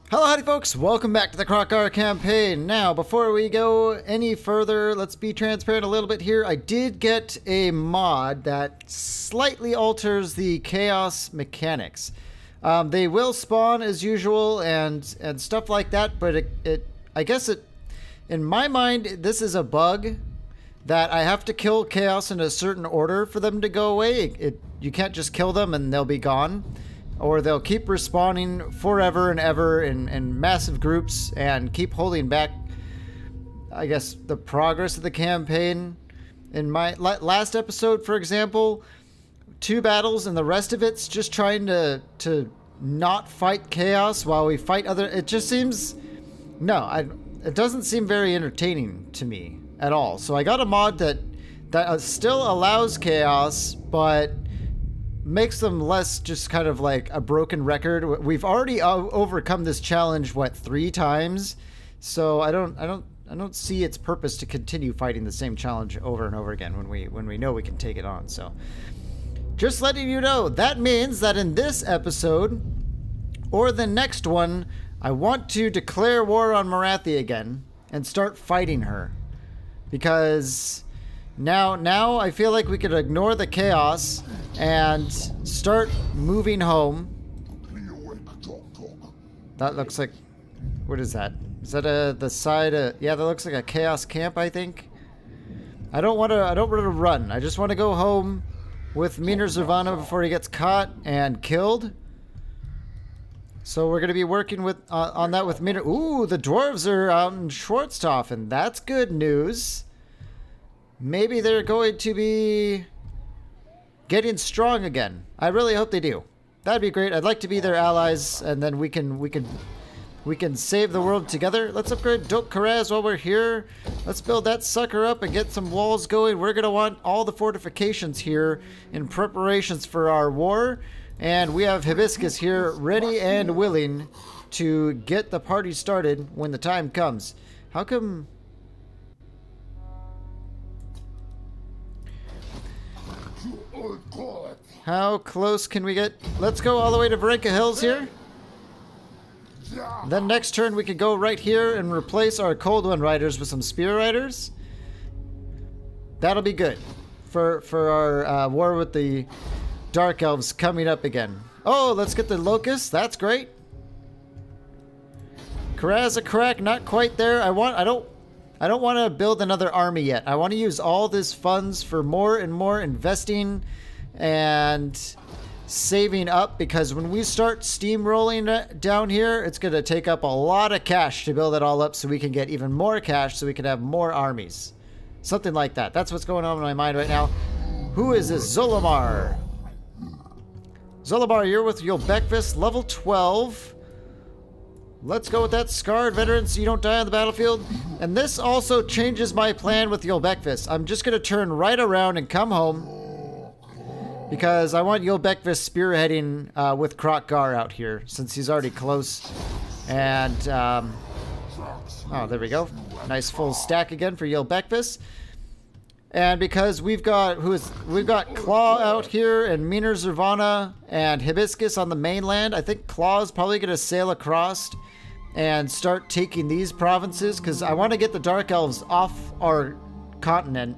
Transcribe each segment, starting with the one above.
Hello, howdy folks, welcome back to the Kroq-gar campaign. Now, before we go any further, let's be transparent a little bit here. I did get a mod that slightly alters the chaos mechanics. They will spawn as usual and stuff like that, but I guess in my mind, this is a bug that I have to kill chaos in a certain order for them to go away. You can't just kill them and they'll be gone. Or they'll keep respawning forever and ever in massive groups and keep holding back, I guess, the progress of the campaign. In my last episode, for example, 2 battles and the rest of it's just trying to not fight chaos while we fight other... It just seems... No, it doesn't seem very entertaining to me at all. So I got a mod that still allows chaos, but makes them less just kind of like a broken record. We've already overcome this challenge, what, 3 times? So I don't see its purpose to continue fighting the same challenge over and over again when we know we can take it on. So just letting you know, that means that in this episode or the next one, I want to declare war on Morathi again and start fighting her, because now I feel like we could ignore the chaos and start moving home. That looks like... What is that? Is that the side of... Yeah, that looks like a chaos camp, I think. I don't want to run. I just want to go home with Meaner Zervana before he gets caught and killed. So we're going to be working with on that with Meaner. Ooh, the dwarves are out in Schwarztofen. That's good news. Maybe they're going to be getting strong again. I really hope they do. That'd be great. I'd like to be their allies, and then we can save the world together. Let's upgrade Kroq-gar while we're here. Let's build that sucker up and get some walls going. We're gonna want all the fortifications here in preparations for our war, and we have Hibiscus here ready and willing to get the party started when the time comes. How come... How close can we get? Let's go all the way to Varenka Hills here. Then next turn we could go right here and replace our Cold One Riders with some Spear Riders. That'll be good for our war with the Dark Elves coming up again. Oh, let's get the Locusts. That's great. Kroq-gar, not quite there. I don't want to build another army yet. I want to use all this funds for more and more investing and saving up, because when we start steamrolling down here, it's going to take up a lot of cash to build it all up so we can get even more cash so we can have more armies. Something like that. That's what's going on in my mind right now. Who is this? Zolomar. Zolomar, you're with Yolbekvis, level 12. Let's go with that scarred veteran so you don't die on the battlefield. And this also changes my plan with Yolbekvis. I'm just going to turn right around and come home, because I want Yolbekvis spearheading with Kroq-gar out here, since he's already close. And, oh, there we go. Nice full stack again for Yolbekvis. And because we've got Claw out here and Meaner Zervana and Hibiscus on the mainland, I think Claw is probably going to sail across and start taking these provinces, because I want to get the Dark Elves off our continent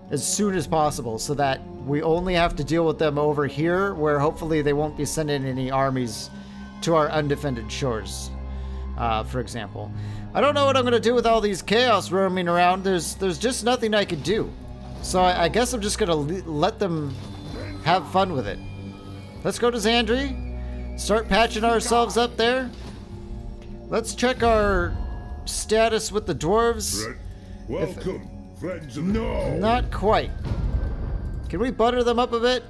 as soon as possible, so that we only have to deal with them over here, where hopefully they won't be sending any armies to our undefended shores, for example. I don't know what I'm going to do with all these chaos roaming around. There's just nothing I could do. So I guess I'm just going to let them have fun with it. Let's go to Zandri. Start patching ourselves up there. Let's check our status with the dwarves. Welcome, friends of... No! Not quite. Can we butter them up a bit?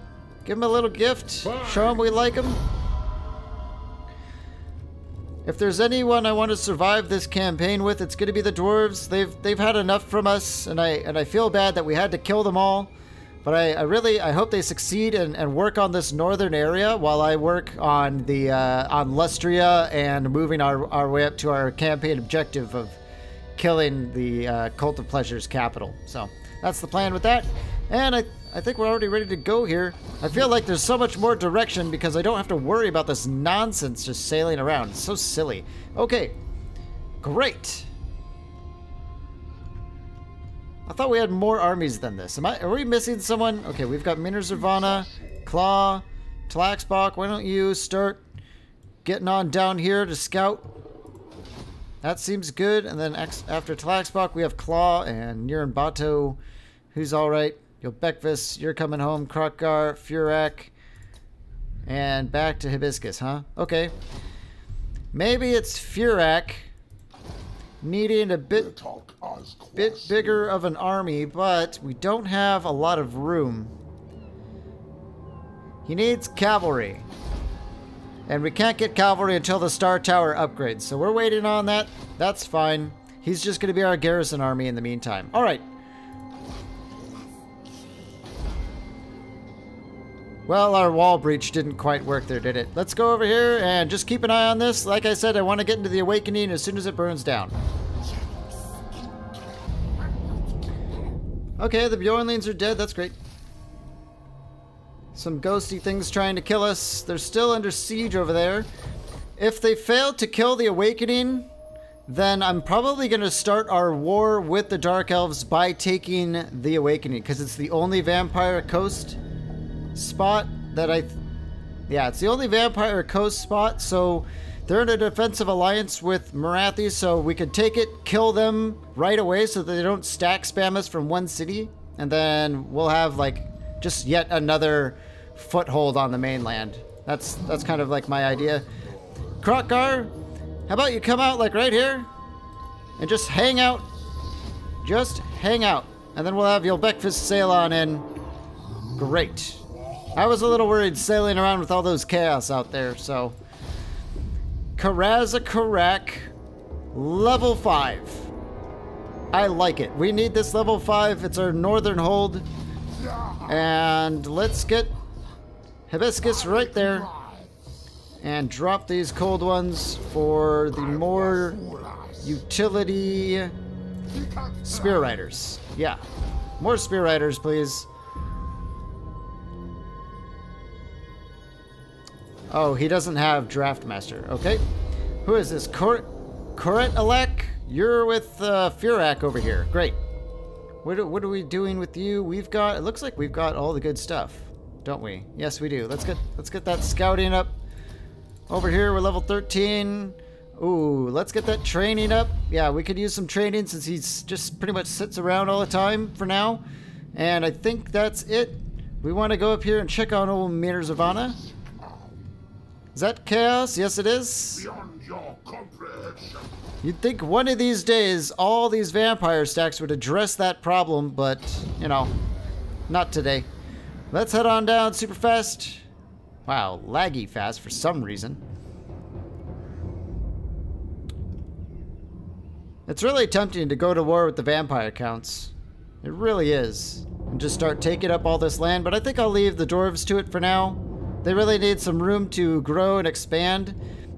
Give them a little gift? Show them we like them? If there's anyone I want to survive this campaign with, it's going to be the dwarves. They've had enough from us, and I feel bad that we had to kill them all. But I hope they succeed and work on this northern area while I work on the on Lustria and moving our way up to our campaign objective of killing the Cult of Pleasure's capital. So that's the plan with that. And I think we're already ready to go here. I feel like there's so much more direction because I don't have to worry about this nonsense just sailing around. It's so silly. Okay. Great. I thought we had more armies than this. Are we missing someone? Okay, we've got Minas Ravana, Claw, Tlaxbach. Why don't you start getting on down here to scout? That seems good. And then after Tlaxbach, we have Claw and Bato, who's alright. Yobekvis, you're coming home. Kroq-gar, Furak, and back to Hibiscus, huh? Okay. Maybe it's Furak needing a bit bigger of an army, but we don't have a lot of room. He needs cavalry. And we can't get cavalry until the Star Tower upgrades, so we're waiting on that. That's fine. He's just going to be our garrison army in the meantime. Alright. Well, our wall breach didn't quite work there, did it? Let's go over here and just keep an eye on this. Like I said, I want to get into the Awakening as soon as it burns down. Okay, the Bjornlings are dead. That's great. Some ghosty things trying to kill us. They're still under siege over there. If they fail to kill the Awakening, then I'm probably going to start our war with the Dark Elves by taking the Awakening, because it's the only vampire coast spot that it's the only vampire coast spot, so they're in a defensive alliance with Marathi, so we could take it, kill them right away so that they don't stack spam us from one city, and then we'll have like just yet another foothold on the mainland. That's kind of like my idea. Kroq-gar, how about you come out like right here and just hang out, and then we'll have Yobekvis sail on in. Great. I was a little worried sailing around with all those chaos out there, so. Karaz-a-Karak, level 5. I like it. We need this level 5. It's our northern hold. And let's get Hibiscus right there. And drop these cold ones for the more utility spear riders. Yeah. More spear riders, please. Oh, he doesn't have Draftmaster. Okay. Who is this? Koret-Alek? You're with Furak over here. Great. What are we doing with you? We've got, it looks like we've got all the good stuff, don't we? Yes, we do. Let's get that scouting up. Over here, we're level 13. Ooh, let's get that training up. Yeah, we could use some training since he's just pretty much sits around all the time for now. And I think that's it. We want to go up here and check on old Minas Ravana. Is that chaos? Yes, it is. Beyond your comprehension. You'd think one of these days all these vampire stacks would address that problem, but, you know, not today. Let's head on down super fast. Wow, laggy fast for some reason. It's really tempting to go to war with the vampire counts. It really is. And just start taking up all this land, but I think I'll leave the dwarves to it for now. They really need some room to grow and expand,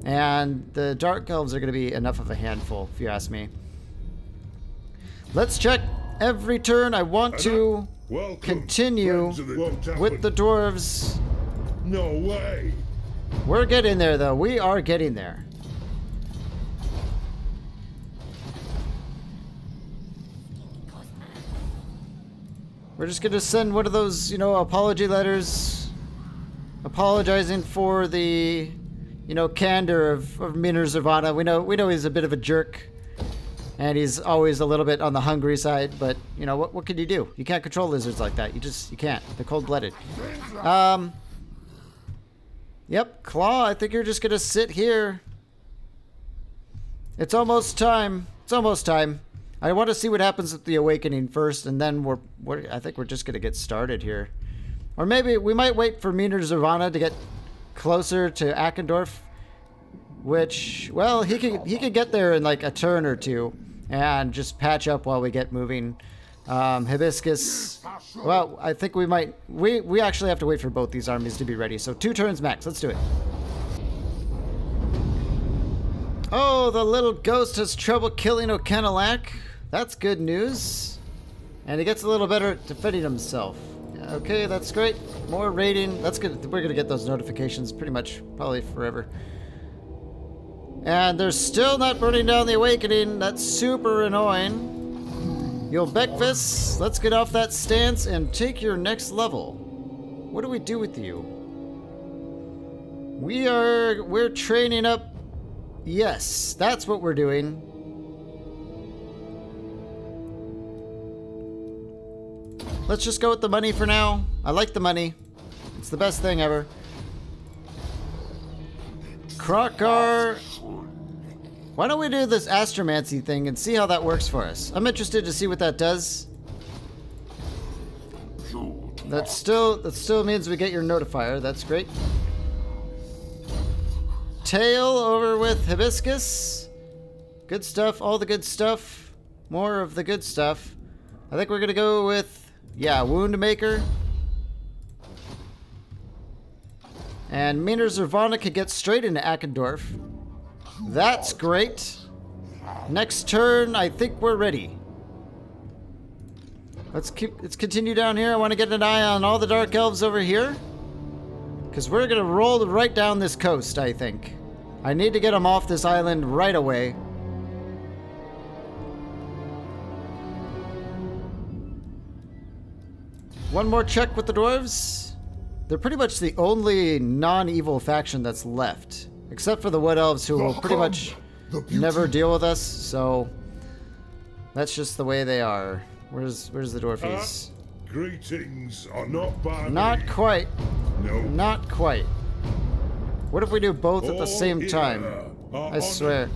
and the Dark Elves are going to be enough of a handful, if you ask me. Let's check every turn. I want to continue with the dwarves. No way. We're getting there, though. We are getting there. We're just going to send one of those, you know, apology letters apologizing for the, you know, candor of Minas Ravana. We know he's a bit of a jerk, and he's always a little bit on the hungry side, but, you know, what can you do? You can't control lizards like that. You can't. They're cold-blooded. Yep, Claw, I think you're just gonna sit here. It's almost time. It's almost time. I want to see what happens with the Awakening first, and then I think we're just gonna get started here. Or maybe we might wait for Minas Ravana to get closer to Akendorf, which, well, he could get there in like a turn or two and just patch up while we get moving. Hibiscus, well, I think we might, we actually have to wait for both these armies to be ready, so 2 turns max. Let's do it. Oh, the little ghost has trouble killing Okenalak. That's good news. And he gets a little better at defending himself. Yeah, Okay, that's great. More raiding. That's good. We're gonna get those notifications pretty much, probably forever. And they're still not burning down the Awakening. That's super annoying. Yo, Beckvis, let's get off that stance and take your next level. What do we do with you? We're training up. Yes, that's what we're doing. Let's just go with the money for now. I like the money. It's the best thing ever. Kroq-gar. Why don't we do this astromancy thing and see how that works for us? I'm interested to see what that does. That still means we get your notifier. That's great. Tail over with hibiscus. Good stuff. All the good stuff. More of the good stuff. I think we're gonna go with, yeah, wound maker. And Meaner Zervana could get straight into Akendorf. That's great. Next turn, I think we're ready. Let's continue down here. I want to get an eye on all the Dark Elves over here. Because we're going to roll right down this coast, I think. I need to get them off this island right away. One more check with the dwarves. They're pretty much the only non-evil faction that's left. Except for the Wood Elves, who will pretty much never deal with us, so that's just the way they are. Where's the dwarfies? Greetings are not bad. Not quite. No. Not quite. What if we do both at the same time? I swear.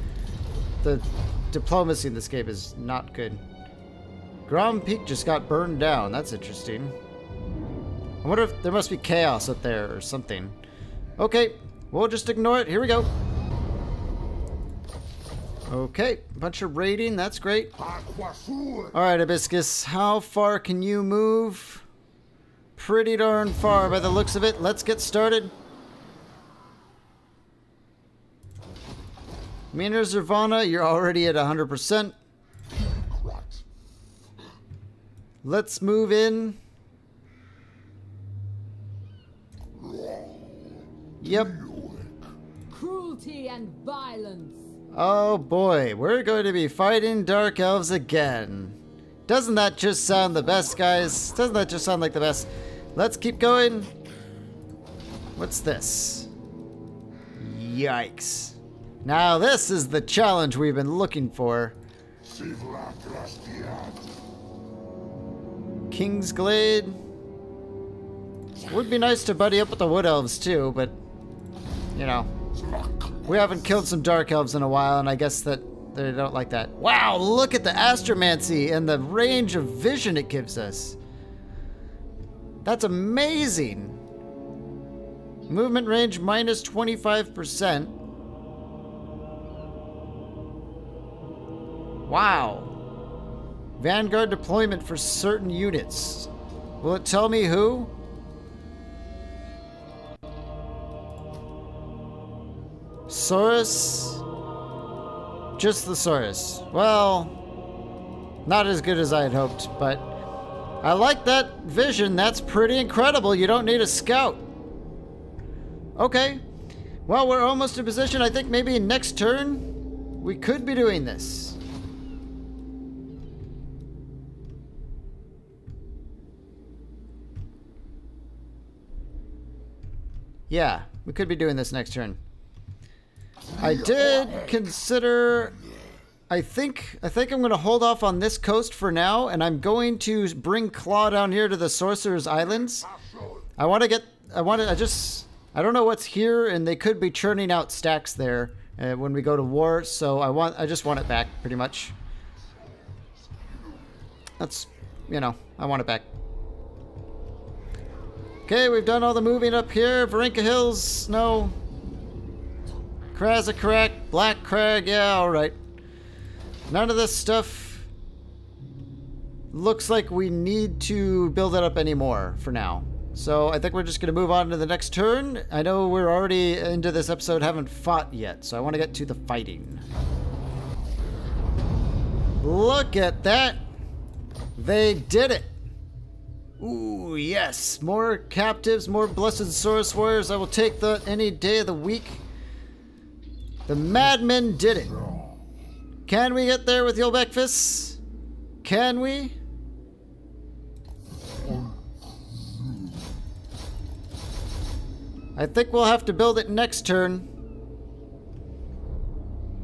The diplomacy in this game is not good. Grom Peak just got burned down. That's interesting. I wonder if there must be chaos up there or something. Okay. We'll just ignore it. Here we go. Okay, a bunch of raiding. That's great. Alright, Hibiscus, how far can you move? Pretty darn far by the looks of it. Let's get started. Meaner Zervana, you're already at 100%. Let's move in. Yep. Cruelty and violence. Oh boy, we're going to be fighting Dark Elves again. Doesn't that just sound the best, guys? Doesn't that just sound like the best? Let's keep going. What's this? Yikes. Now this is the challenge we've been looking for. Kingsglade. Would be nice to buddy up with the Wood Elves too, but you know, we haven't killed some Dark Elves in a while, and I guess that they don't like that. Wow, look at the astromancy and the range of vision it gives us. That's amazing. Movement range minus 25%. Wow. Vanguard deployment for certain units. Will it tell me who? Saurus? Just the Saurus. Well, not as good as I had hoped, but I like that vision. That's pretty incredible. You don't need a scout. Okay. Well, we're almost in position. I think maybe next turn we could be doing this. Yeah, we could be doing this next turn. I did consider, I think I'm going to hold off on this coast for now, and I'm going to bring Claw down here to the Sorcerer's Islands. I don't know what's here, and they could be churning out stacks there when we go to war, so I just want it back, pretty much. That's, you know, I want it back. Okay, we've done all the moving up here. Varinka Hills, no. Krazakrak, Black Crag, yeah, alright. None of this stuff looks like we need to build it up anymore for now. So I think we're just going to move on to the next turn. I know we're already into this episode, haven't fought yet, so I want to get to the fighting. Look at that! They did it! Ooh, yes. More captives, more blessed Saurus warriors. I will take that any day of the week. The madmen did it. Can we get there with Yolbekfis? Can we? I think we'll have to build it next turn.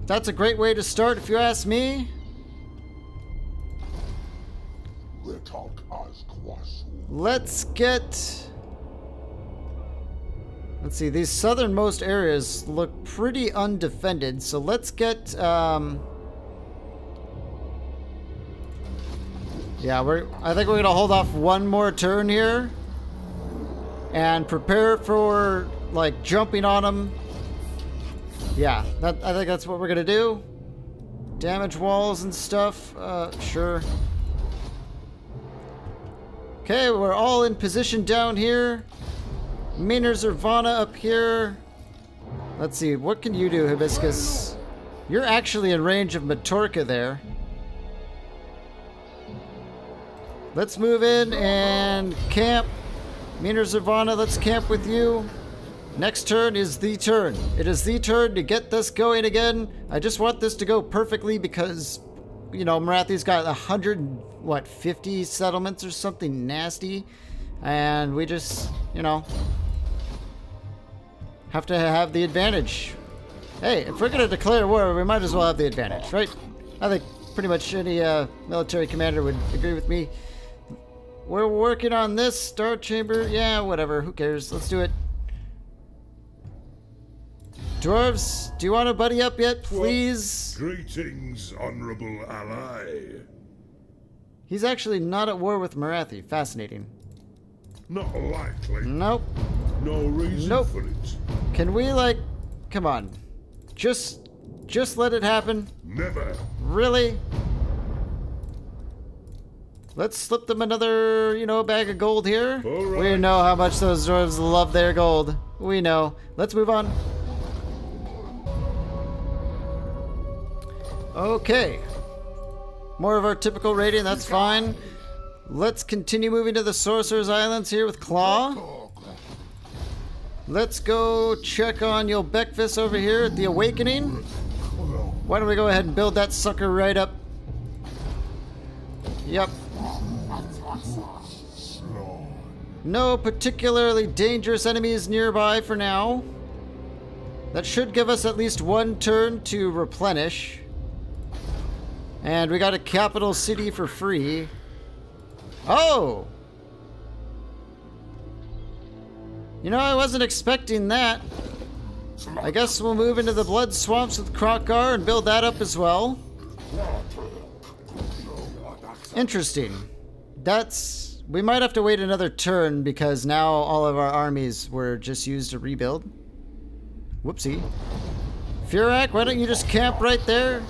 That's a great way to start if you ask me. Let's get... Let's see, these southernmost areas look pretty undefended, so let's get... Yeah, I think we're gonna hold off one more turn here and prepare for like jumping on them. Yeah, I think that's what we're gonna do. Damage walls and stuff. Sure. Okay, we're all in position down here. Minar Zervana up here. Let's see, what can you do, Hibiscus? You're actually in range of Matorka there. Let's move in and camp. Minar Zervana, let's camp with you. Next turn is the turn. It is the turn to get this going again. I just want this to go perfectly because, you know, Marathi's got 50 settlements or something nasty. And we just, you know, have to have the advantage. Hey, if we're going to declare war, we might as well have the advantage, right? I think pretty much any military commander would agree with me. We're working on this Star Chamber. Yeah, whatever. Who cares? Let's do it. Dwarves, do you want to buddy up yet, please? Well, greetings, honorable ally. He's actually not at war with Marathi. Fascinating. Not likely. Nope. No reason for it. Can we, like... Come on. Just let it happen? Never. Really? Let's slip them another, you know, bag of gold here. All right. We know how much those dwarves love their gold. We know. Let's move on. Okay. More of our typical rating, that's fine. Let's continue moving to the Sorcerer's Islands here with Claw. Let's go check on Yolbekfis over here at the Awakening. Why don't we go ahead and build that sucker right up? Yep. No particularly dangerous enemies nearby for now. That should give us at least one turn to replenish. And we got a capital city for free. Oh! You know, I wasn't expecting that. I guess we'll move into the blood swamps with Kroq-gar and build that up as well. Interesting. We might have to wait another turn because now all of our armies were just used to rebuild. Whoopsie. Furak, why don't you just camp right there?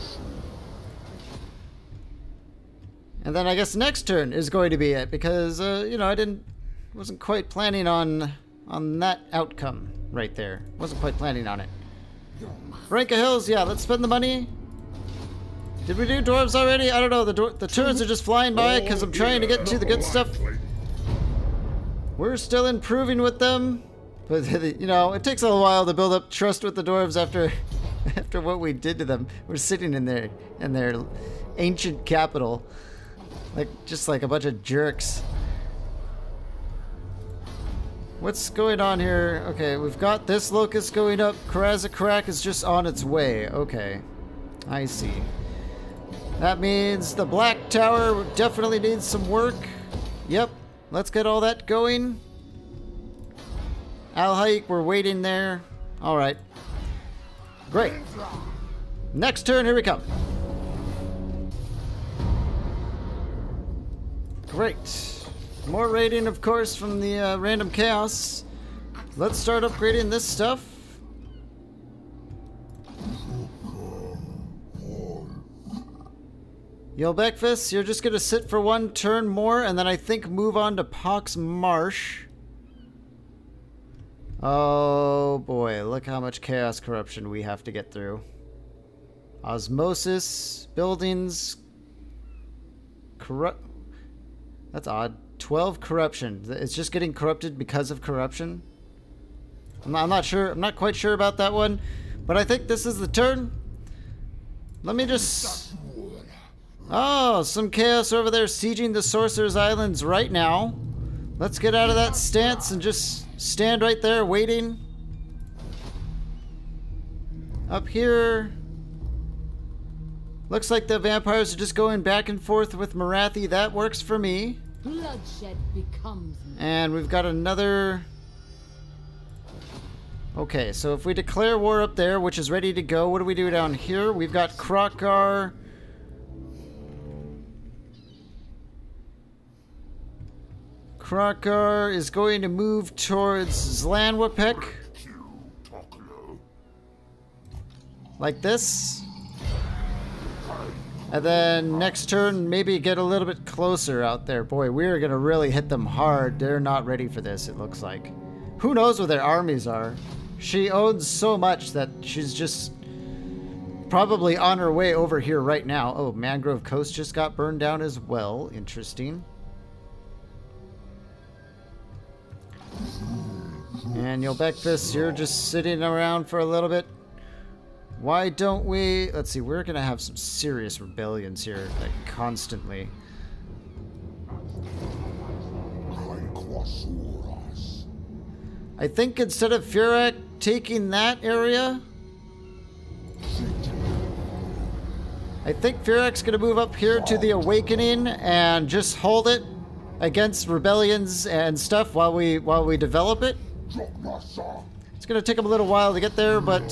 And then I guess next turn is going to be it because, you know, wasn't quite planning on that outcome right there. Wasn't quite planning on it. Ranka Hills, yeah, let's spend the money. Did we do dwarves already? I don't know. The turns are just flying by because I'm trying to get to the good stuff. We're still improving with them. But, you know, it takes a while to build up trust with the dwarves after what we did to them. We're sitting in their ancient capital. Just like a bunch of jerks. What's going on here? Okay, we've got this locust going up. Karazakrak is just on its way. Okay, I see. That means the Black Tower definitely needs some work. Yep, let's get all that going. Al-Haik, we're waiting there. Alright. Great. Next turn, here we come. Great. More raiding, of course, from the random chaos. Let's start upgrading this stuff. Yolbekfis, you're just going to sit for one turn more, and then I think move on to Pox Marsh. Oh boy, look how much chaos corruption we have to get through. Osmosis, buildings, corrupt... That's odd. 12 corruption. It's just getting corrupted because of corruption. I'm not sure. I'm not quite sure about that one. But I think this is the turn. Let me just... Oh, some chaos over there sieging the Sorcerer's Islands right now. Let's get out of that stance and just stand right there waiting. Up here... Looks like the vampires are just going back and forth with Morathi. That works for me. Bloodshed becomes me. And we've got another... Okay, so if we declare war up there, which is ready to go, what do we do down here? We've got Kroq-gar. Kroq-gar is going to move towards Zlanwapek. Like this. And then next turn, maybe get a little bit closer out there. Boy, we're going to really hit them hard. They're not ready for this, it looks like. Who knows where their armies are? She owns so much that she's just probably on her way over here right now. Oh, Mangrove Coast just got burned down as well. Interesting. And Yolbekvis, you're just sitting around for a little bit. Why don't we... Let's see, we're going to have some serious rebellions here, like, constantly. I think instead of Furak taking that area... I think Furak's going to move up here to the Awakening and just hold it against rebellions and stuff while we develop it. It's going to take them a little while to get there, but...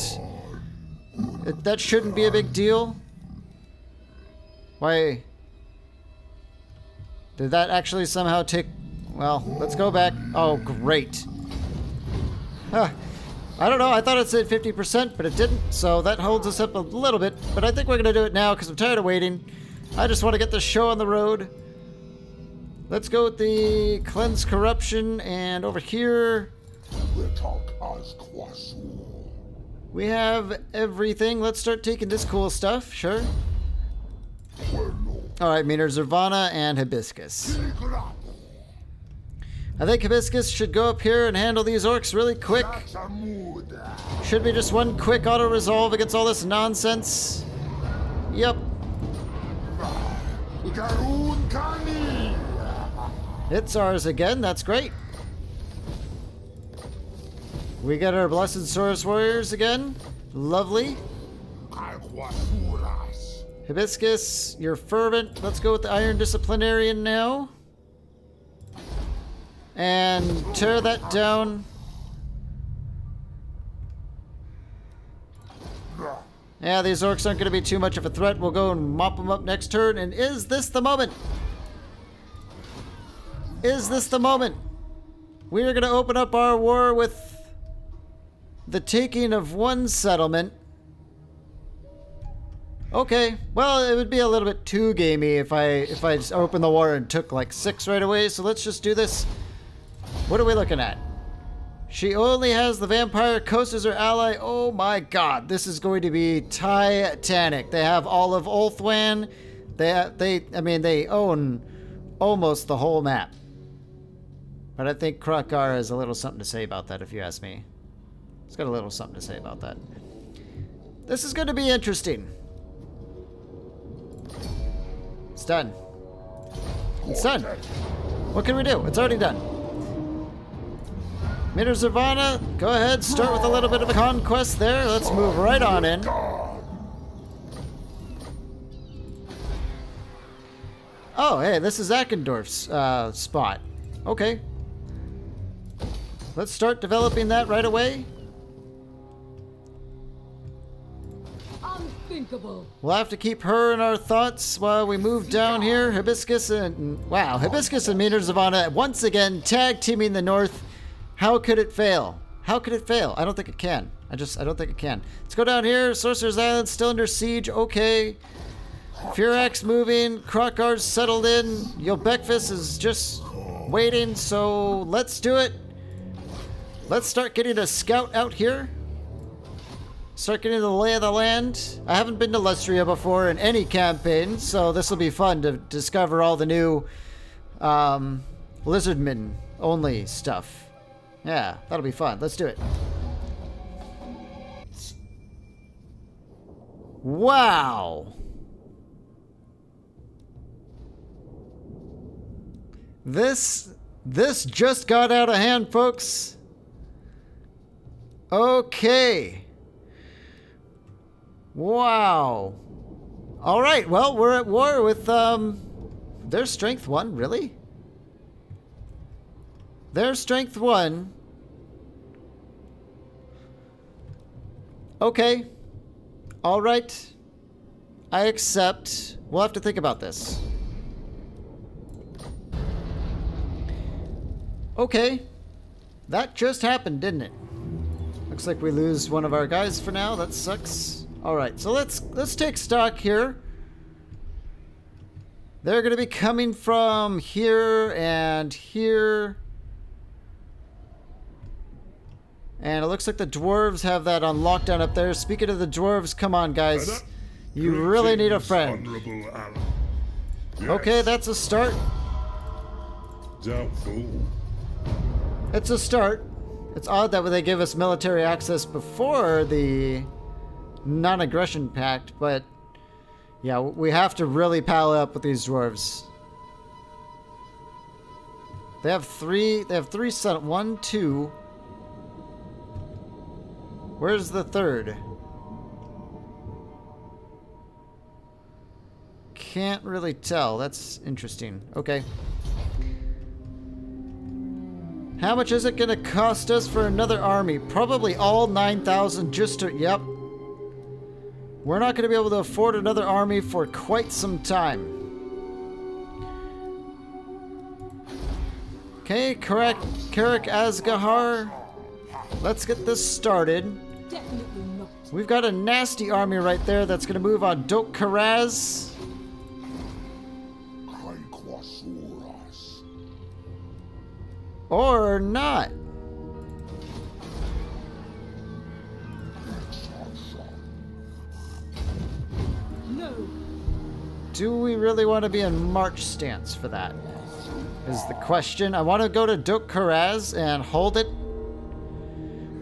that shouldn't be a big deal. Why? Did that actually somehow take... Well, let's go back. Oh, great. Huh. I don't know. I thought it said 50%, but it didn't. So that holds us up a little bit. But I think we're going to do it now because I'm tired of waiting. I just want to get this show on the road. Let's go with the Cleanse Corruption. And over here... we have everything. Let's start taking this cool stuff. Sure. Alright, Meaner Zervana and Hibiscus. I think Hibiscus should go up here and handle these orcs really quick. Should be just one quick auto-resolve against all this nonsense. Yep. It's ours again. That's great. We got our Blessed Source Warriors again. Lovely. Hibiscus, you're fervent. Let's go with the Iron Disciplinarian now. And tear that down. Yeah, these orcs aren't going to be too much of a threat. We'll go and mop them up next turn. And is this the moment? Is this the moment? We are going to open up our war with the taking of one settlement. Okay, well, it would be a little bit too gamey if I just opened the war and took like 6 right away. So let's just do this. What are we looking at? She only has the Vampire Coast as her ally. Oh my god, this is going to be titanic. They have all of Ulthwan. They own almost the whole map. But I think Kroq-gar has a little something to say about that, if you ask me. It's got a little something to say about that. This is going to be interesting. It's done. It's done. What can we do? It's already done. Meaner Zervana, go ahead. Start with a little bit of a conquest there. Let's move right on in. Oh, hey, this is Akendorf's spot. Okay. Let's start developing that right away. Unthinkable. We'll have to keep her in our thoughts while we move down here. Hibiscus and... Wow, Hibiscus and Meaner Zervana once again tag teaming the North. How could it fail? How could it fail? I don't think it can. I don't think it can. Let's go down here. Sorcerer's Island still under siege. Okay. Furak's moving. Kroq-gar's settled in. Yolbekvis is just waiting. So let's do it. Let's start getting a scout out here. Start getting the lay of the land. I haven't been to Lustria before in any campaign, so this will be fun to discover all the new lizardmen only stuff. Yeah, that'll be fun. Let's do it. Wow. This just got out of hand, folks. Okay. Wow. All right, well, we're at war with, their strength 1, really? Their strength 1. Okay. All right. I accept. We'll have to think about this. Okay. That just happened, didn't it? Looks like we lose one of our guys for now. That sucks. All right, so let's take stock here. They're going to be coming from here and here. And it looks like the dwarves have that on lockdown up there. Speaking of the dwarves, come on, guys. You really need a friend. Yes. Okay, that's a start. Doubtful. It's a start. It's odd that they gave us military access before the non-aggression pact, but yeah, we have to really pal up with these dwarves. They have three sons. 1, 2. Where's the third? Can't really tell. That's interesting. Okay. How much is it going to cost us for another army? Probably all 9,000 just to... Yep. We're not going to be able to afford another army for quite some time. Okay, Kroq-gar. Let's get this started. Definitely not. We've got a nasty army right there that's going to move on Kroq-gar. Or not. No. Do we really want to be in march stance for that? Is the question. I want to go to Kroq-gar and hold it.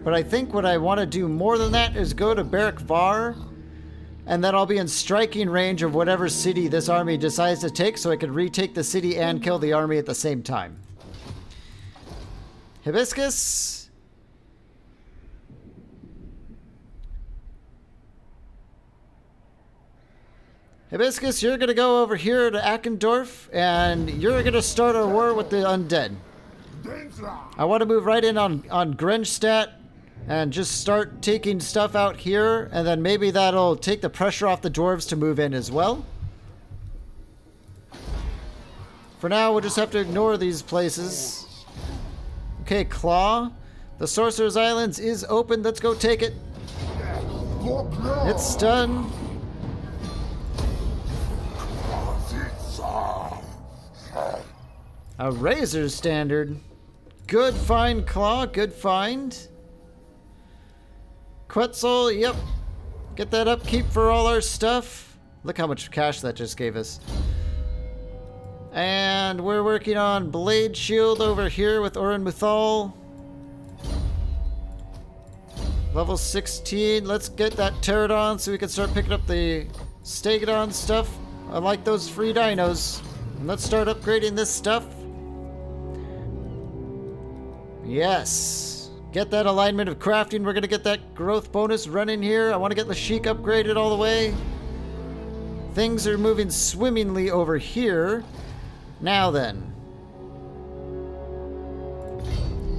But I think what I want to do more than that is go to Barak-var, and then I'll be in striking range of whatever city this army decides to take, so I could retake the city and kill the army at the same time. Hibiscus. Hibiscus, you're going to go over here to Akendorf, and you're going to start a war with the undead. I want to move right in on Grenstadt and just start taking stuff out here, and then maybe that'll take the pressure off the dwarves to move in as well. For now, we'll just have to ignore these places. Okay, Claw. The Sorcerer's Islands is open. Let's go take it. It's done. A Razor Standard. Good find, Claw. Good find. Quetzal, yep. Get that upkeep for all our stuff. Look how much cash that just gave us. And we're working on Blade Shield over here with Oren Muthal. Level 16. Let's get that Pterodon so we can start picking up the Stegodon stuff. I like those free dinos. And let's start upgrading this stuff. Yes. Get that alignment of crafting. We're going to get that growth bonus running here. I want to get the Sheik upgraded all the way. Things are moving swimmingly over here. Now then.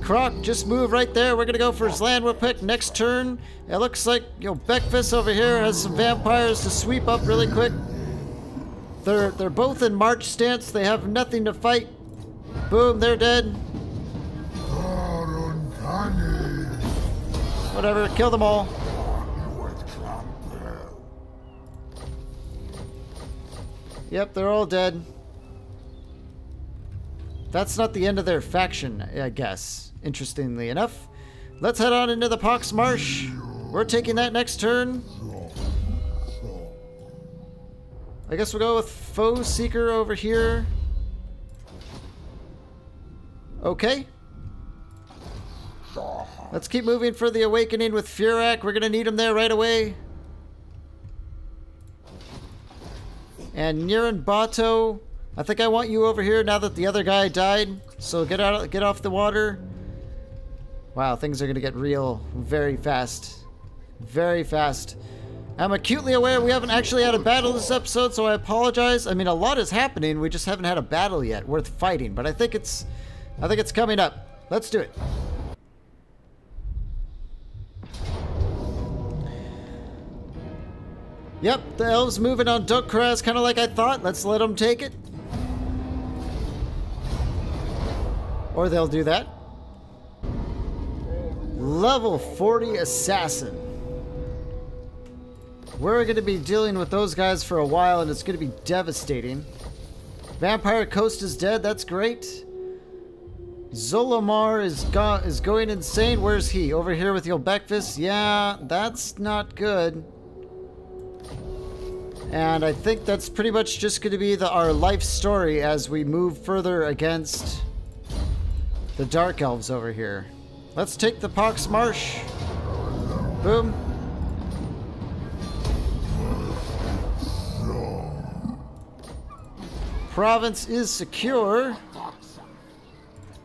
Kroq, just move right there. We're going to go for Zlanwapik next turn. It looks like, Bekvis over here has some vampires to sweep up really quick. They're both in march stance. They have nothing to fight. Boom, they're dead. Whatever, kill them all. Yep, they're all dead. That's not the end of their faction, I guess. Interestingly enough. Let's head on into the Pox Marsh. We're taking that next turn. I guess we'll go with Foe Seeker over here. Okay. Let's keep moving for the awakening with Furak. We're going to need him there right away. And Niran Bato, I think I want you over here now that the other guy died. So get off the water. Wow, things are going to get real very fast. Very fast. I'm acutely aware we haven't actually had a battle this episode, so I apologize. I mean, a lot is happening. We just haven't had a battle yet worth fighting, but I think it's coming up. Let's do it. Yep, the elves moving on Dokraz, kind of like I thought. Let's let them take it. Or they'll do that. Level 40 Assassin. We're going to be dealing with those guys for a while, and it's going to be devastating. Vampire Coast is dead. That's great. Zolomar is going insane. Where's he? Over here with Yolbekvis? Yeah, that's not good. And I think that's pretty much just going to be our life story as we move further against the Dark Elves over here. Let's take the Pox Marsh. Boom. Province is secure.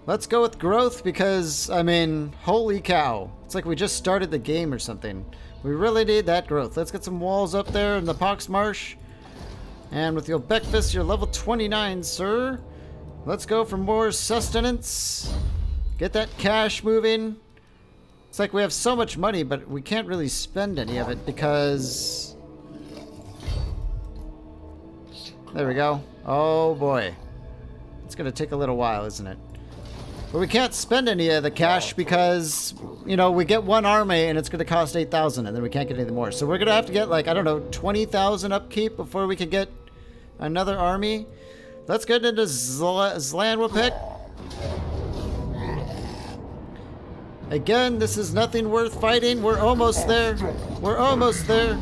Let's go with growth because, I mean, holy cow. It's like we just started the game or something. We really need that growth. Let's get some walls up there in the Pox Marsh. And with Yolbekvis, you're level 29, sir. Let's go for more sustenance. Get that cash moving. It's like we have so much money, but we can't really spend any of it because... There we go. Oh boy. It's gonna take a little while, isn't it? But we can't spend any of the cash because, you know, we get one army and it's going to cost 8,000 and then we can't get anything more. So we're going to have to get, like, I don't know, 20,000 upkeep before we can get another army. Let's get into Zlanwapik. Again, this is nothing worth fighting. We're almost there. We're almost there.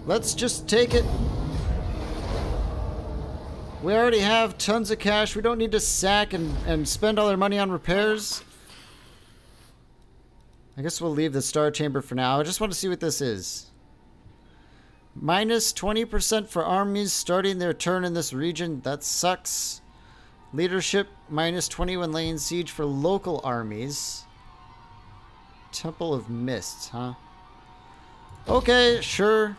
Let's just take it. We already have tons of cash. We don't need to sack and spend all our money on repairs. I guess we'll leave the Star Chamber for now. I just want to see what this is. Minus 20% for armies starting their turn in this region. That sucks. Leadership, minus 20 when laying siege for local armies. Temple of Mists, huh? Okay, sure.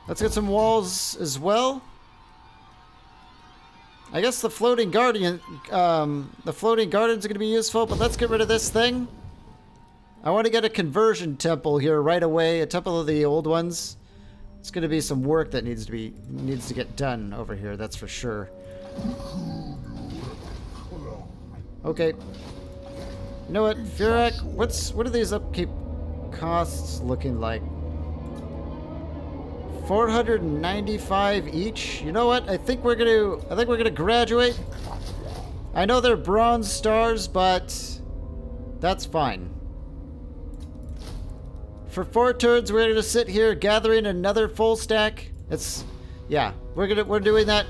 Let's get some walls as well. I guess the floating garden's going to be useful, but let's get rid of this thing. I want to get a conversion temple here right away, a temple of the old ones. It's going to be some work that needs to get done over here, that's for sure. Okay. You know what, Furak, what are these upkeep costs looking like? 495 each. You know what? I think we're gonna graduate. I know they're bronze stars, but that's fine. For 4 turns, we're gonna sit here gathering another full stack. Yeah, we're doing that.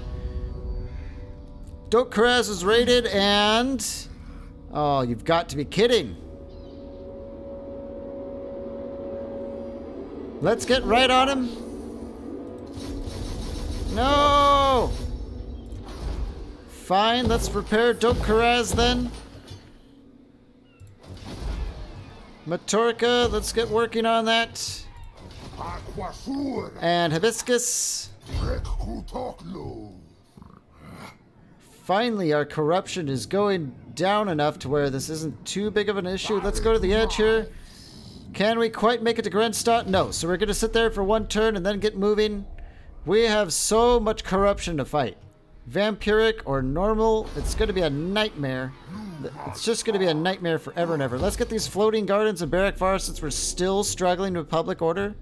Dokraz is raided, and oh, you've got to be kidding. Let's get right on him. No! Fine, let's repair Dokraz then. Matorka, let's get working on that. And Hibiscus. Finally, our corruption is going down enough to where this isn't too big of an issue. Let's go to the edge here. Can we quite make it to Grenstadt? No, so we're going to sit there for 1 turn and then get moving. We have so much corruption to fight. Vampiric or normal, it's going to be a nightmare. It's just going to be a nightmare forever and ever. Let's get these floating gardens and barrack forests since we're still struggling with public order.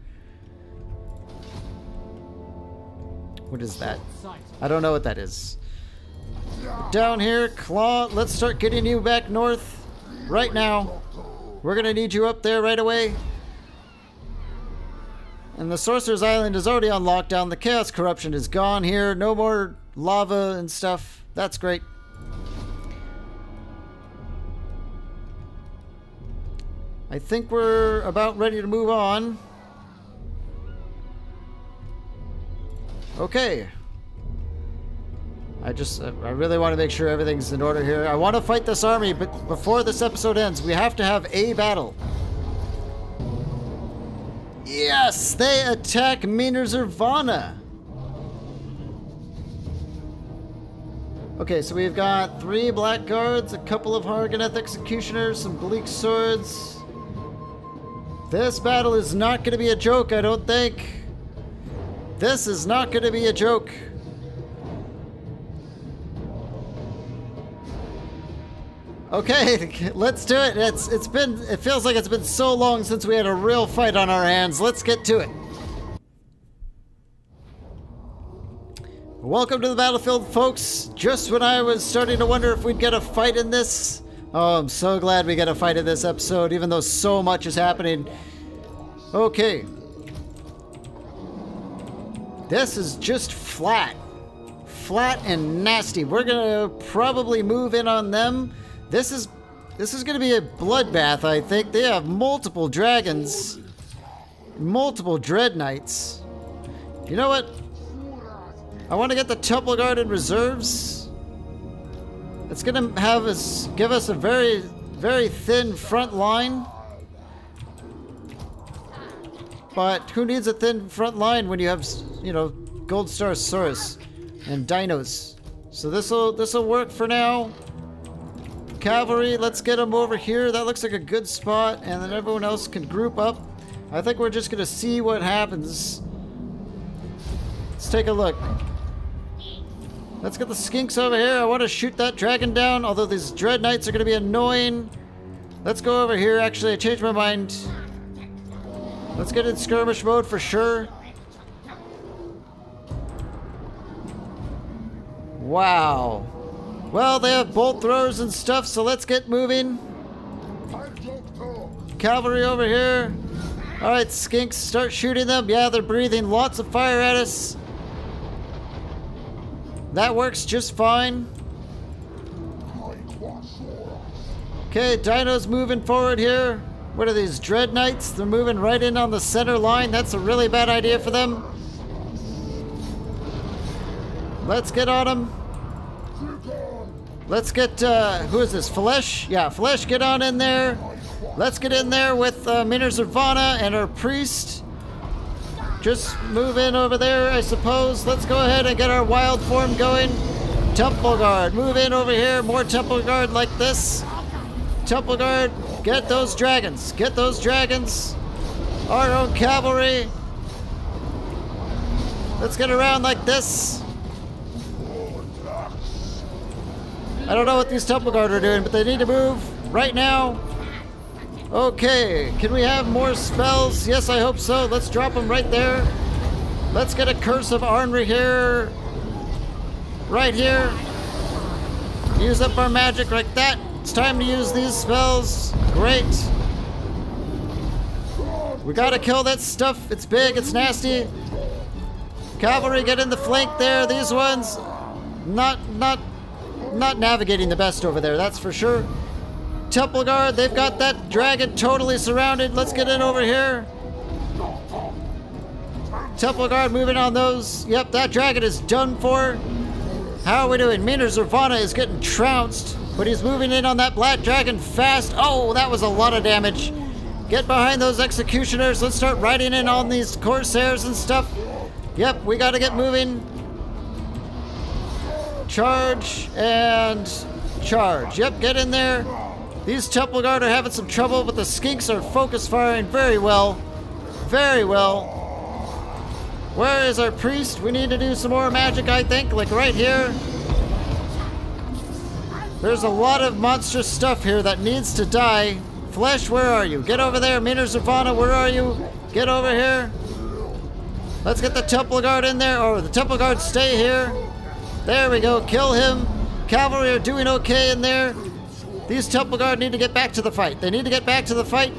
What is that? I don't know what that is. Down here, Claw, let's start getting you back north right now. We're going to need you up there right away. And the Sorcerer's Island is already on lockdown. The Chaos Corruption is gone here. No more lava and stuff. That's great. I think we're about ready to move on. Okay. I really want to make sure everything's in order here. I want to fight this army, but before this episode ends, we have to have a battle. Yes! They attack Minas Nirvana! Okay, so we've got 3 black guards, a couple of Hargoneth executioners, some bleak swords. This battle is not going to be a joke, I don't think. This is not going to be a joke. Okay, let's do it. It feels like it's been so long since we had a real fight on our hands. Let's get to it. Welcome to the battlefield, folks. Just when I was starting to wonder if we'd get a fight in this. Oh, I'm so glad we get a fight in this episode, even though so much is happening. Okay. This is just flat. Flat and nasty. We're gonna probably move in on them. This is gonna be a bloodbath, I think. They have multiple dragons. Multiple dread knights. You know what? I want to get the Temple Guard in reserves. It's gonna give us a very, very thin front line. But who needs a thin front line when you have, you know, Gold Star Saurus and dinos? So this'll work for now. Cavalry, let's get them over here. That looks like a good spot, and then everyone else can group up. I think we're just gonna see what happens. Let's take a look. Let's get the skinks over here. I want to shoot that dragon down, although these dread knights are gonna be annoying. Let's go over here. Actually, I changed my mind. Let's get in skirmish mode for sure. Wow. Well, they have bolt throwers and stuff, so let's get moving. Cavalry over here. Alright, skinks, start shooting them. Yeah, they're breathing lots of fire at us. That works just fine. Okay, Dino's moving forward here. What are these, Dread Knights? They're moving right in on the center line. That's a really bad idea for them. Let's get on them. Let's get, who is this, Flesh? Yeah, Flesh, get on in there. Let's get in there with Minas Nirvana and our priest. Just move in over there, I suppose. Let's go ahead and get our wild form going. Temple Guard, move in over here. More Temple Guard like this. Temple Guard, get those dragons. Get those dragons. Our own cavalry. Let's get around like this. I don't know what these Temple Guard are doing, but they need to move right now. Okay, can we have more spells? Yes, I hope so. Let's drop them right there. Let's get a Curse of Arnri here. Right here. Use up our magic like that. It's time to use these spells. Great. We gotta kill that stuff. It's big, it's nasty. Cavalry, get in the flank there. These ones, not navigating the best over there, that's for sure. Temple Guard, they've got that dragon totally surrounded. Let's get in over here. Temple Guard moving on those. Yep, that dragon is done for. How are we doing? Minas Nirvana is getting trounced, but he's moving in on that black dragon fast. Oh, that was a lot of damage. Get behind those executioners. Let's start riding in on these corsairs and stuff. Yep, we gotta get moving. Charge and charge. Yep, get in there. These Temple Guard are having some trouble, but the skinks are focus firing very well. Very well. Where is our priest? We need to do some more magic, I think, like right here. There's a lot of monstrous stuff here that needs to die. Flesh, where are you? Get over there. Minas Nirvana, where are you? Get over here. Let's get the Temple Guard in there, or the Temple Guard stay here. There we go, kill him. Cavalry are doing okay in there. These Temple Guard need to get back to the fight. They need to get back to the fight.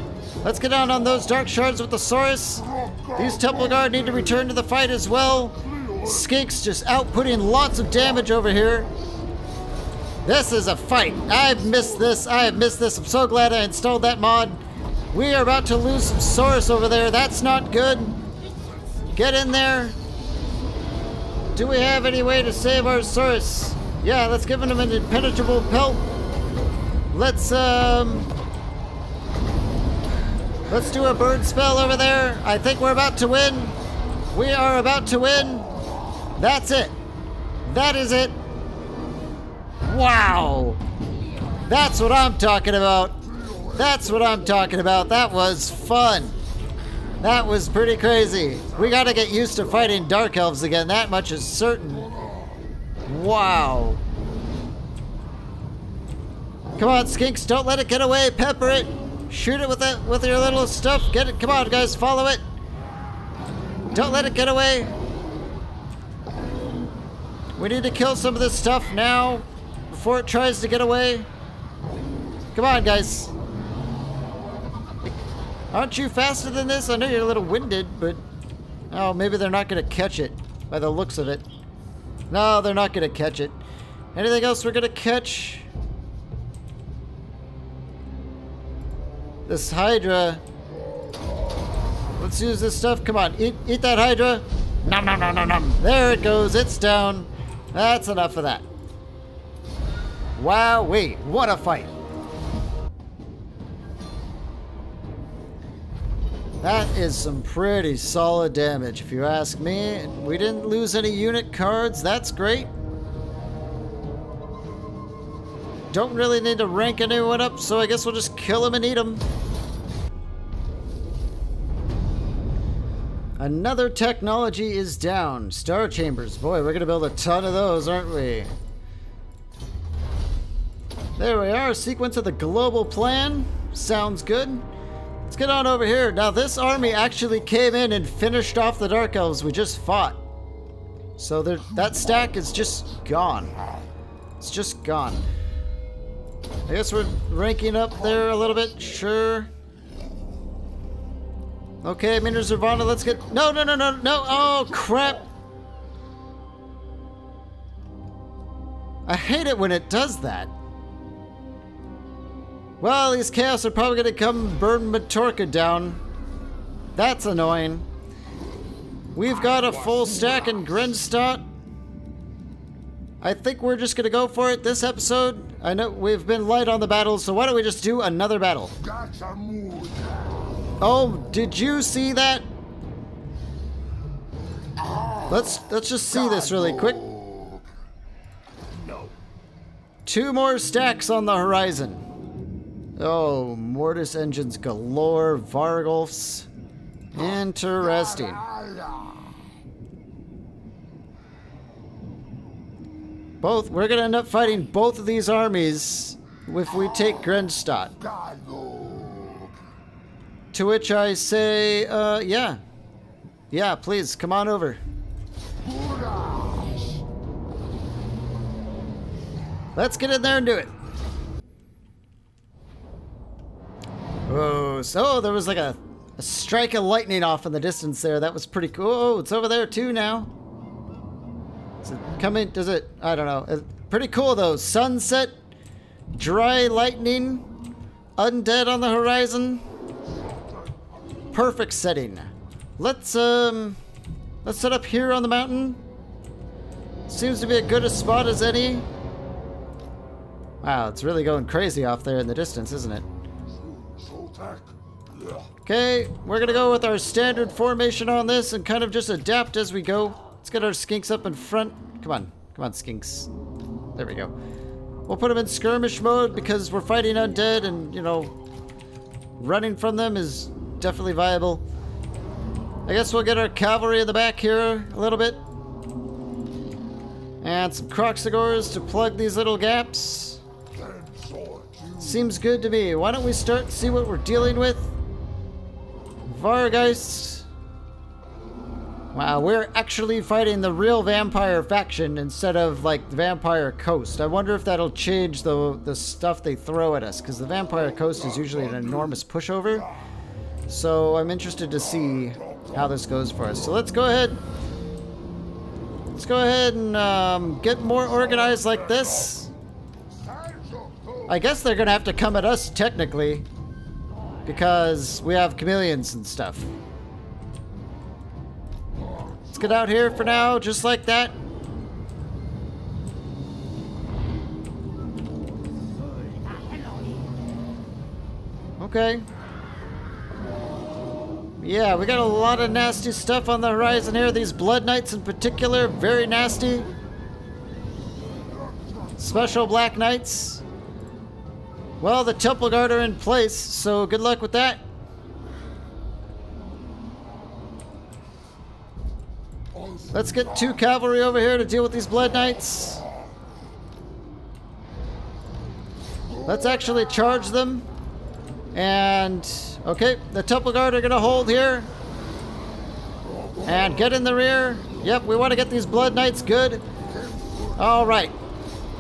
Let's get on those dark shards with the Saurus. These Temple Guard need to return to the fight as well. Skinks just outputting lots of damage over here. This is a fight. I've missed this. I have missed this. I'm so glad I installed that mod. We are about to lose some source over there. That's not good. Get in there. Do we have any way to save our source? Yeah, let's give him an impenetrable pelt. Let's do a bird spell over there. I think we're about to win. We are about to win. That's it. That is it. Wow. That's what I'm talking about. That's what I'm talking about. That was fun. That was pretty crazy. We gotta get used to fighting Dark Elves again. That much is certain. Wow. Come on, Skinks. Don't let it get away. Pepper it. Shoot it with your little stuff. Get it. Come on, guys. Follow it. Don't let it get away. We need to kill some of this stuff now before it tries to get away. Come on, guys. Aren't you faster than this? I know you're a little winded, but... Oh, maybe they're not going to catch it by the looks of it. No, they're not going to catch it. Anything else we're going to catch? This Hydra. Let's use this stuff. Come on, eat that Hydra. Nom nom nom nom nom. There it goes. It's down. That's enough of that. Wowee, what a fight. That is some pretty solid damage, if you ask me. We didn't lose any unit cards. That's great. Don't really need to rank anyone up, so I guess we'll just kill them and eat them. Another technology is down. Star chambers. Boy, we're going to build a ton of those, aren't we? There we are. Sequence of the global plan. Sounds good. Let's get on over here. Now, this army actually came in and finished off the Dark Elves we just fought. So that stack is just gone. It's just gone. I guess we're ranking up there a little bit. Sure. Okay, Minder Zervana, let's get... No, no, no, no, no. Oh, crap. I hate it when it does that. Well, these chaos are probably going to come burn Matorka down. That's annoying. We've got a full stack in Grenstadt. I think we're just going to go for it this episode. I know we've been light on the battles, so why don't we just do another battle? Oh, did you see that? Let's just see this really quick. Two more stacks on the horizon. Oh, mortis engines galore, Vargulfs. Interesting. We're gonna end up fighting both of these armies if we take Grenstadt. To which I say, yeah. Yeah, please, come on over. Let's get in there and do it. Oh, so there was like a strike of lightning off in the distance there. That was pretty cool. Oh, it's over there too now. Does it come in? Does it? I don't know. Pretty cool though. Sunset, dry lightning, undead on the horizon. Perfect setting. Let's set up here on the mountain. Seems to be as good a spot as any. Wow, it's really going crazy off there in the distance, isn't it? Okay, we're gonna go with our standard formation on this and kind of just adapt as we go. Let's get our skinks up in front. Come on, skinks. There we go. We'll put them in skirmish mode because we're fighting undead and, you know, running from them is definitely viable. I guess we'll get our cavalry in the back here a little bit. And some Kroq-gars to plug these little gaps. Seems good to me. Why don't we start and see what we're dealing with? Vargeists. Wow, we're actually fighting the real vampire faction instead of like the Vampire Coast. I wonder if that'll change the stuff they throw at us, because the Vampire Coast is usually an enormous pushover. So I'm interested to see how this goes for us. So let's go ahead. Let's go ahead and get more organized like this. I guess they're gonna have to come at us technically. because we have chameleons and stuff. Let's get out here for now, just like that. Okay. Yeah, we got a lot of nasty stuff on the horizon here. These Blood Knights in particular, very nasty. Special Black Knights. Well, the Temple Guard are in place, so good luck with that. Let's get 2 cavalry over here to deal with these Blood Knights. Let's actually charge them. And, okay, the Temple Guard are going to hold here. And get in the rear. Yep, we want to get these Blood Knights good. All right.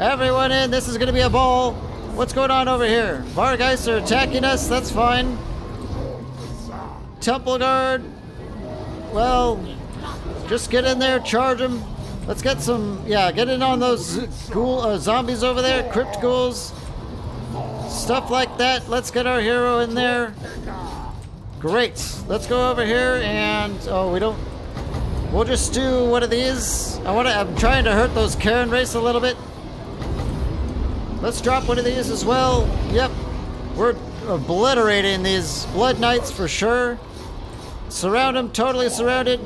Everyone in. This is going to be a ball. What's going on over here? Vargheists are attacking us. That's fine. Temple Guard. Well, just get in there. Charge them. Let's get some, yeah, get in on those zombies over there. Crypt ghouls. Stuff like that. Let's get our hero in there. Great. Let's go over here and... Oh, we don't... We'll just do one of these. I'm trying to hurt those Karen race a little bit. Let's drop one of these as well. Yep. We're obliterating these Blood Knights for sure. Surround them. Totally surrounded.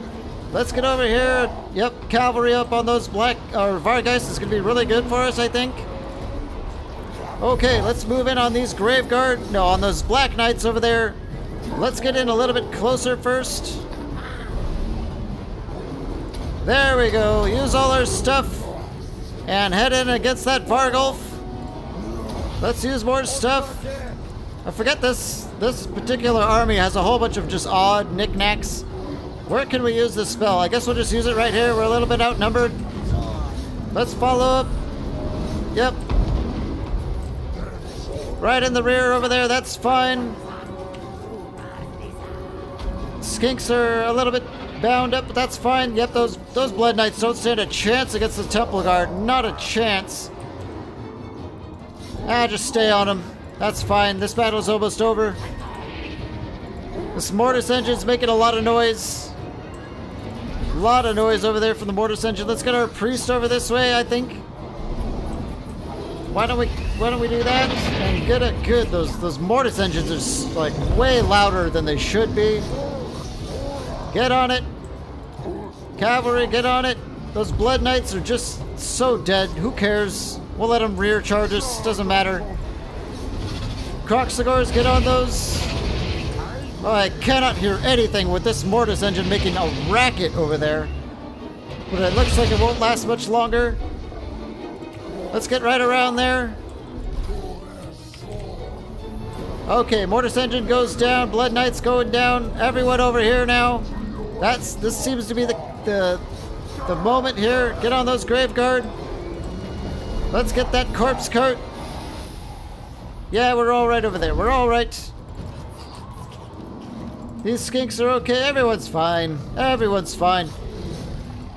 Let's get over here. Yep. Cavalry up on those Vargheists is going to be really good for us, I think. Okay, let's move in on these Graveguard. No, on those Black Knights over there. Let's get in a little bit closer first. There we go. Use all our stuff and head in against that Vargulf. Let's use more stuff. I forget this particular army has a whole bunch of just odd knickknacks. Where can we use this spell? I guess we'll just use it right here. We're a little bit outnumbered. Let's follow up. Yep. Right in the rear over there, that's fine. Skinks are a little bit bound up, but that's fine. Yep, those Blood Knights don't stand a chance against the Temple Guard. Not a chance. Just stay on them. That's fine. This battle's almost over. This Mortis Engine's making a lot of noise. A lot of noise over there from the Mortis Engine. Let's get our Priest over this way, I think. Why don't we do that and get it good? Those Mortis Engines are like way louder than they should be. Get on it. Cavalry, get on it. Those Blood Knights are just so dead. Who cares? We'll let them rear charge us. Doesn't matter. Kroq-gars, get on those. Oh, I cannot hear anything with this Mortis Engine making a racket over there. But it looks like it won't last much longer. Let's get right around there. Okay, Mortis Engine goes down. Blood Knight's going down. Everyone over here now. This seems to be the moment here. Get on those Graveguard. Let's get that corpse cart. Yeah, we're all right over there. We're all right. These skinks are okay. Everyone's fine. Everyone's fine.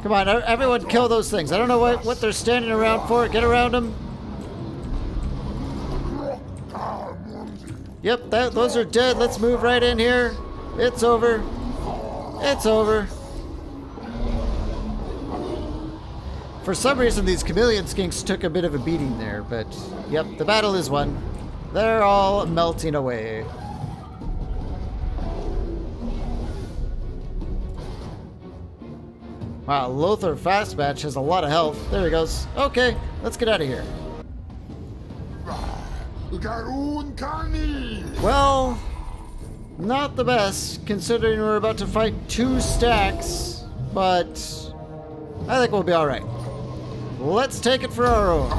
Come on, everyone kill those things. I don't know what they're standing around for. Get around them. Yep, those are dead. Let's move right in here. It's over. It's over. For some reason, these chameleon skinks took a bit of a beating there, but yep, the battle is won. They're all melting away. Wow, Lothar Fastmatch has a lot of health. There he goes. Okay, let's get out of here. Well, not the best, considering we're about to fight 2 stacks, but I think we'll be alright. Let's take it for our own.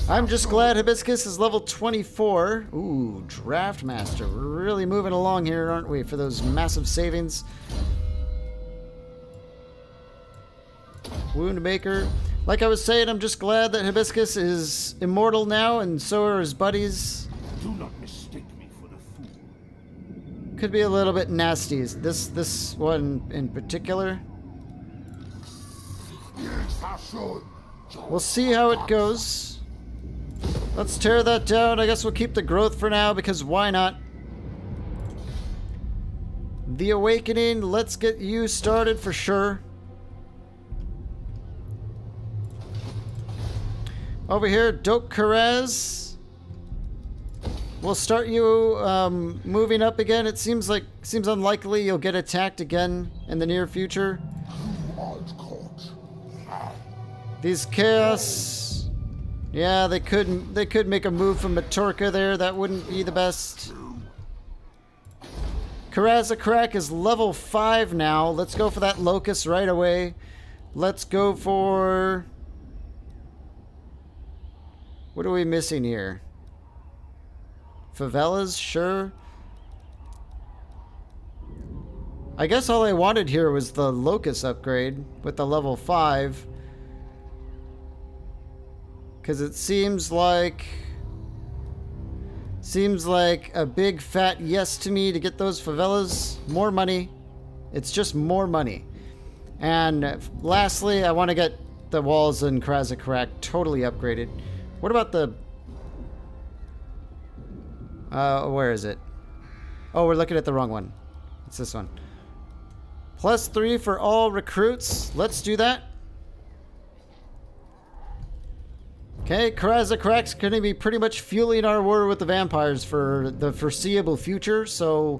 I'm just glad Hibiscus is level 24. Ooh, Draft Master. We're really moving along here, aren't we, for those massive savings? Woundmaker. Like I was saying, I'm just glad that Hibiscus is immortal now, and so are his buddies. Do not mistake me for the fool. Could be a little bit nasty. This one in particular. Yes, I should. We'll see how it goes. Let's tear that down. I guess we'll keep the growth for now because why not? The Awakening, let's get you started for sure. Over here, Dok-Karez. We'll start you moving up again. It seems unlikely you'll get attacked again in the near future. These Chaos, yeah, they could make a move from Matorka there. That wouldn't be the best. Karazakrak is level 5 now. Let's go for that Locust right away. Let's go for... What are we missing here? Favelas, sure. I guess all I wanted here was the Locust upgrade with the level 5. Because it seems like a big fat yes to me to get those favelas. More money. It's just more money. And lastly, I want to get the walls in Karazakrak totally upgraded. What about the... where is it? Oh, we're looking at the wrong one. It's this one. +3 for all recruits. Let's do that. Okay, Karazakrak's going to be pretty much fueling our war with the vampires for the foreseeable future, so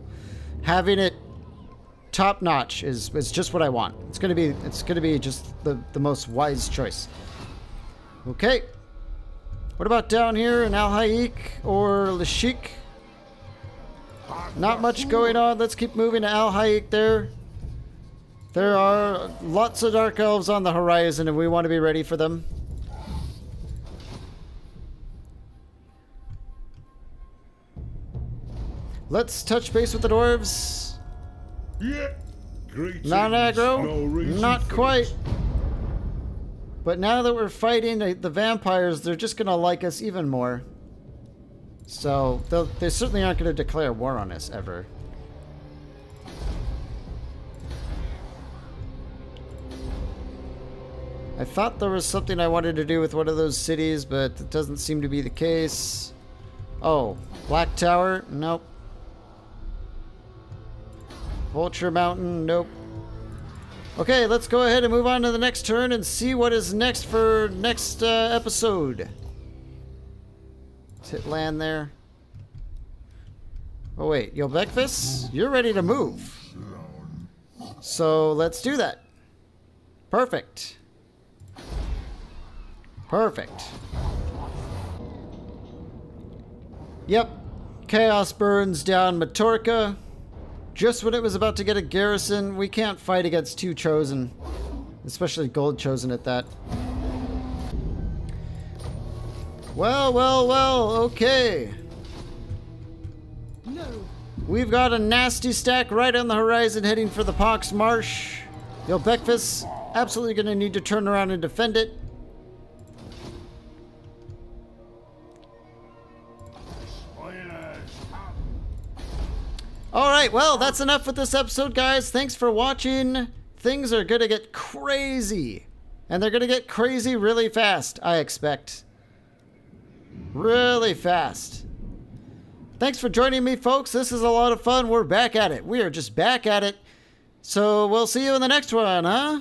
having it top notch is just what I want. It's going to be just the most wise choice. Okay. What about down here in Al-Haik or Lashik? Not much going on. Let's keep moving to Al-Haik there. There are lots of Dark Elves on the horizon and we want to be ready for them. Let's touch base with the dwarves. Yeah. Not aggro. Not quite. But now that we're fighting the vampires, they're just going to like us even more. So they certainly aren't going to declare war on us ever. I thought there was something I wanted to do with one of those cities, but it doesn't seem to be the case. Oh, Black Tower? Nope. Vulture Mountain? Nope. Okay, let's go ahead and move on to the next turn and see what is next for next episode. Let's hit land there. Oh wait, Yo Breakfast, you're ready to move. So let's do that. Perfect. Perfect. Yep. Chaos burns down Matorka. Just when it was about to get a garrison. We can't fight against 2 chosen. Especially gold chosen at that. Well, well, well, okay. No. We've got a nasty stack right on the horizon heading for the Pox Marsh. Yo Breakfast, absolutely going to need to turn around and defend it. Alright, well, that's enough for this episode, guys. Thanks for watching. Things are gonna get crazy. And they're gonna get crazy really fast, I expect. Really fast. Thanks for joining me, folks. This is a lot of fun. We're back at it. We are just back at it. So we'll see you in the next one, huh?